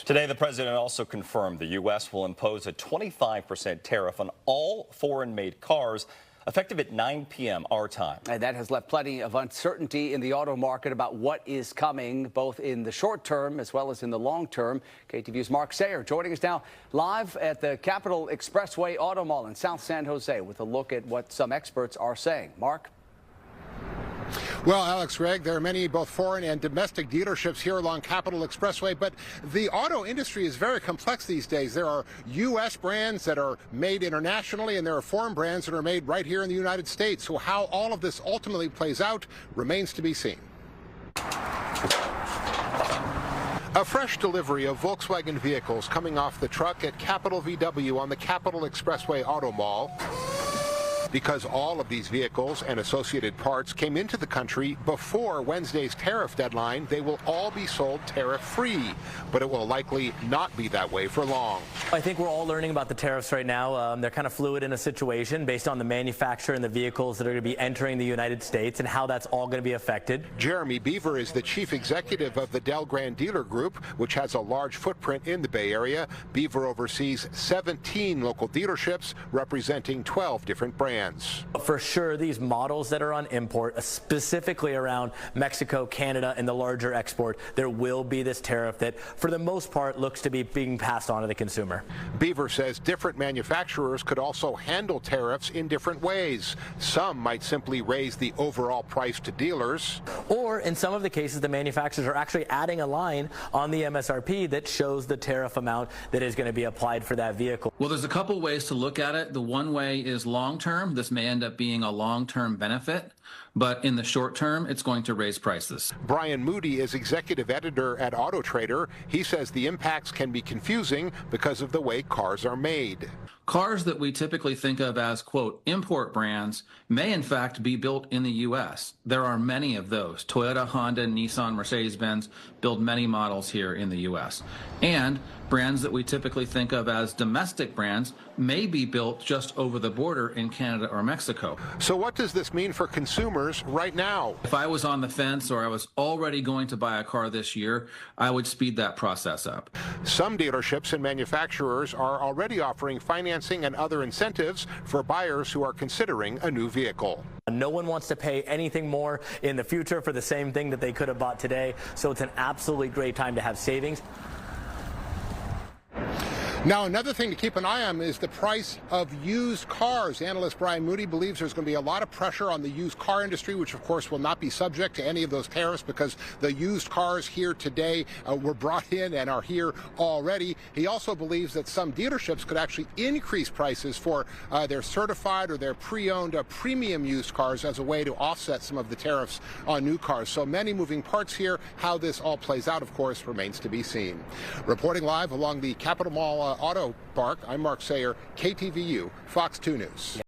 Today, the president also confirmed the U.S. will impose a 25% tariff on all foreign-made cars, effective at 9 p.m. our time. And that has left plenty of uncertainty in the auto market about what is coming, both in the short term as well as in the long term. KTVU's Mark Sayer joining us now live at the Capitol Expressway Auto Mall in South San Jose with a look at what some experts are saying. Mark? Well, Alex, Greg, there are many both foreign and domestic dealerships here along Capitol Expressway, but the auto industry is very complex these days. There are U.S. brands that are made internationally, and there are foreign brands that are made right here in the United States. So how all of this ultimately plays out remains to be seen. A fresh delivery of Volkswagen vehicles coming off the truck at Capitol VW on the Capitol Expressway Auto Mall. Because all of these vehicles and associated parts came into the country before Wednesday's tariff deadline, they will all be sold tariff-free, but it will likely not be that way for long. I think we're all learning about the tariffs right now. They're kind of fluid in a situation based on the manufacturer and the vehicles that are going to be entering the United States and how that's all going to be affected. Jeremy Beaver is the chief executive of the Del Grand Dealer Group, which has a large footprint in the Bay Area. Beaver oversees 17 local dealerships representing 12 different brands. For sure, these models that are on import, specifically around Mexico, Canada, and the larger export, there will be this tariff that, for the most part, looks to be being passed on to the consumer. Beaver says different manufacturers could also handle tariffs in different ways. Some might simply raise the overall price to dealers. Or, in some of the cases, the manufacturers are actually adding a line on the MSRP that shows the tariff amount that is going to be applied for that vehicle. Well, there's a couple ways to look at it. The one way is long-term. This may end up being a long-term benefit, but in the short term, it's going to raise prices. Brian Moody is executive editor at Auto Trader. He says the impacts can be confusing because of the way cars are made. Cars that we typically think of as, quote, import brands may in fact be built in the U.S. There are many of those. Toyota, Honda, Nissan, Mercedes-Benz build many models here in the U.S. And brands that we typically think of as domestic brands may be built just over the border in Canada or Mexico. So what does this mean for consumers right now? If I was on the fence or I was already going to buy a car this year, I would speed that process up. Some dealerships and manufacturers are already offering financing and other incentives for buyers who are considering a new vehicle. No one wants to pay anything more in the future for the same thing that they could have bought today, so it's an absolutely great time to have savings. Now, another thing to keep an eye on is the price of used cars. Analyst Brian Moody believes there's going to be a lot of pressure on the used car industry, which of course will not be subject to any of those tariffs because the used cars here today were brought in and are here already. He also believes that some dealerships could actually increase prices for their certified or their pre-owned premium used cars as a way to offset some of the tariffs on new cars. So many moving parts here. How this all plays out, of course, remains to be seen. Reporting live along the Capitol Mall Auto Park, I'm Mark Sayer, KTVU, Fox 2 News.